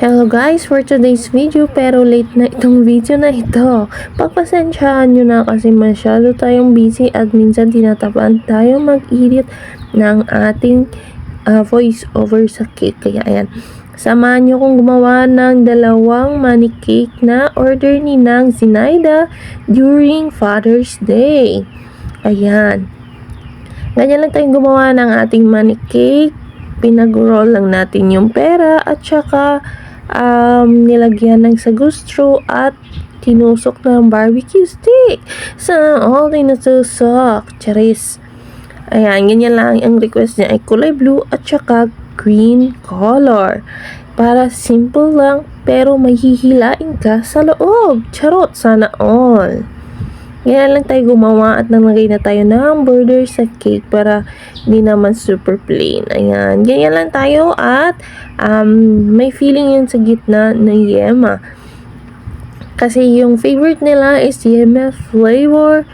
Hello guys, for today's video, pero late na itong video na ito. Pagpasensyahan nyo na kasi masyado tayong busy at minsan tinatapan tayo mag-edit ng ating voice over sa cake. Kaya ayan, samahan nyo kong gumawa ng dalawang money cake na order ni Nang Zinaida during Father's Day. Ayan, ganyan lang tayong gumawa ng ating money cake. Pinag-roll lang natin yung pera at saka nilagyan ng sagu straw at tinusok ng barbecue stick. Sana all ay nasusok. Charis. Ayan, ganyan lang. Ang request niya ay kulay blue at saka green color. Para simple lang pero may hihilain ka sa loob. Charot, sana all. Ganyan lang tayo gumawa at nalagay na tayo ng border sa cake para hindi naman super plain. Ayan, ganyan lang tayo at may feeling yun sa gitna ng yema. Kasi yung favorite nila is yema flavor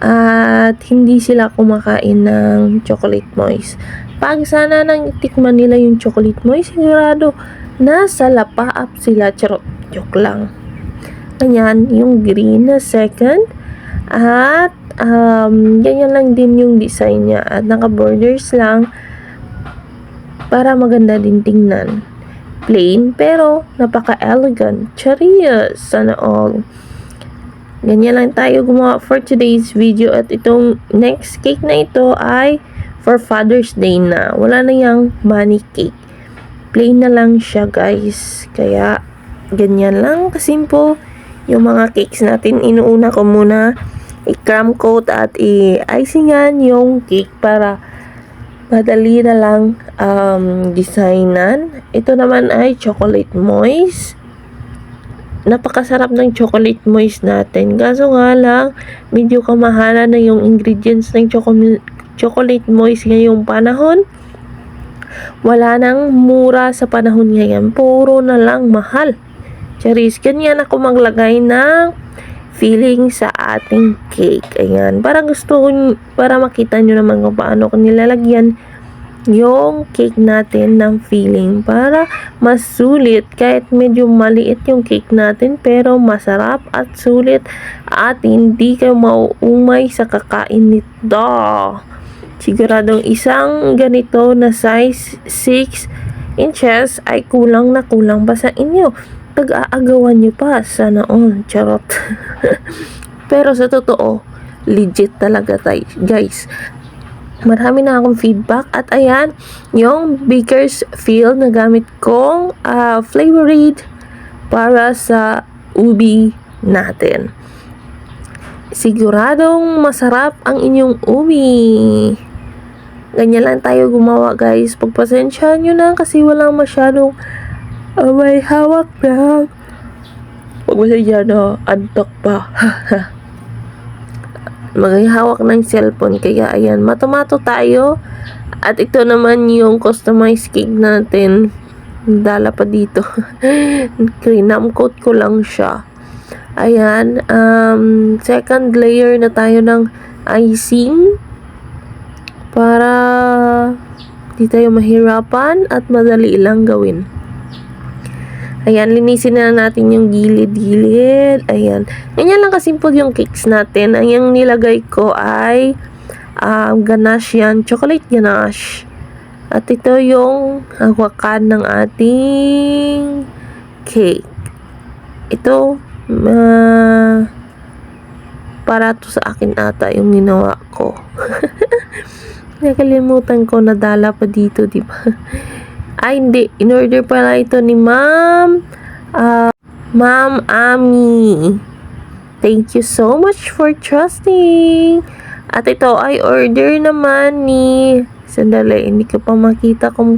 at hindi sila kumakain ng chocolate moist. Pag sana nang tikman nila yung chocolate moist, sigurado nasa lapa-up sila. Charot, joke lang. Ganyan, yung green na second. At ganyan lang din yung design niya at naka-borders lang para maganda din tingnan. Plain pero napaka-elegant. Charis, sana all. Ganyan lang tayo gumawa for today's video at itong next cake na ito ay for Father's Day na. Wala na yung money cake. Plain na lang siya guys. Kaya ganyan lang kasimple yung mga cakes natin. Inuuna ko muna i-crumb coat at i-icingan yung cake para madali na lang designan. Ito naman ay chocolate moist. Napakasarap ng chocolate moist natin. Kaso nga lang, medyo kamahalan na yung ingredients ng chocolate moist ngayong panahon. Wala nang mura sa panahon ngayon. Puro na lang mahal. Charis, ganyan ako maglagay ng filling sa ating cake. Ayan. Para makita nyo naman kung paano ko nilalagyan yung cake natin ng filling para mas sulit kahit medyo maliit yung cake natin pero masarap at sulit at hindi kayo mauumay sa kakain nito. Siguradong isang ganito na size 6 inches ay kulang na kulang pa sa inyo. Pag-aagawan nyo pa, sana all. Charot. Pero sa totoo, legit talaga tayo, guys. Marami na akong feedback at ayan, yung Baker's Field na gamit kong flavored para sa ubi natin. Siguradong masarap ang inyong ubi. Ganyan lang tayo gumawa guys. Pagpasensyahan nyo na kasi walang masyadong may hawak na. Huwag mo siya antok pa. Maghihawak ng cellphone. Kaya ayan, matomato tayo. At ito naman yung customized cake natin. Dala pa dito. Crinam coat ko lang siya. Ayan, second layer na tayo ng icing. Para di tayo mahirapan at madali lang gawin. Ayan, linisin na natin yung gilid-gilid. Ayan. Ganyan lang kasimple yung cakes natin. Ang yung nilagay ko ay ganache yan. Chocolate ganache. At ito yung hawakan ng ating cake. Ito, para to sa akin ata yung ginawa ko. Nakalimutan ko, nadala pa dito, diba? Ay, hindi. In-order pala ito ni Ma'am Ami. Thank you so much for trusting. At ito ay order naman ni... Sandali, hindi ko pa makita kung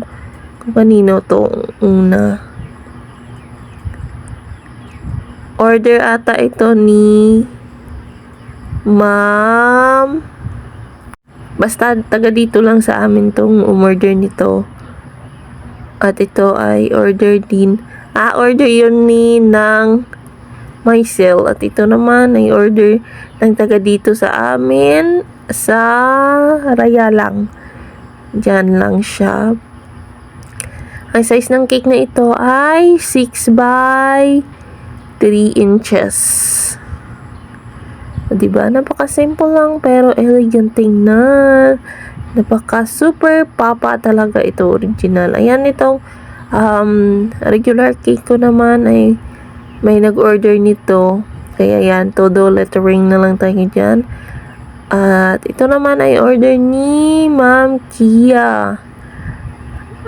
kanino to una. Order ata ito ni Ma'am... Basta taga dito lang sa amin tong umorder nito. At ito ay order din. Order yun ni ng Mycel. At ito naman ay order ng taga dito sa amin sa Raya lang. Diyan lang siya. Ang size ng cake na ito ay 6 by 3 inches. Diba? Napaka-simple lang pero elegant tingnan. Napaka-super papa talaga ito, original. Ayan, itong regular cake ko naman ay may nag-order nito. Kaya yan, todo lettering na lang tayo dyan. At ito naman ay order ni Ma'am Kia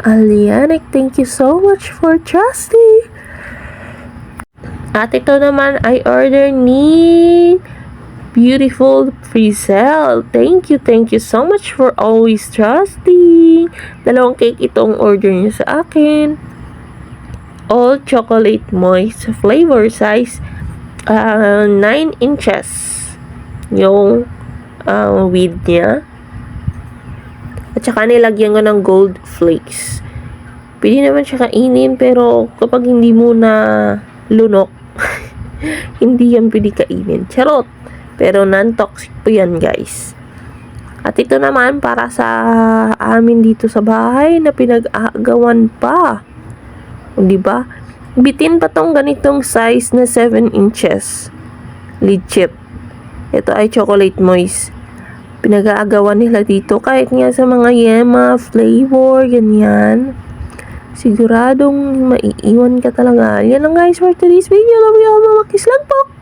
Alianic. Thank you so much for trusting. At ito naman ay order ni Beautiful Frizzell. Thank you so much for always trusting. Dalawang cake itong order niyo sa akin. All chocolate moist flavor size 9 inches yung width niya. At saka nilagyan ko ng gold flakes. Pwede naman siya kainin pero kapag hindi mo na lunok, hindi yan pwede kainin. Charot! Pero non-toxic po yan, guys. At ito naman para sa amin dito sa bahay na pinag-aagawan pa. Di ba? Bitin pa tong ganitong size na 7 inches. Lead chip. Ito ay chocolate moist. Pinag-aagawan nila dito kahit nga sa mga yema, flavor, ganyan. Siguradong maiiwan ka talaga. Yan lang guys for today's video. Love you all. Kiss lang po.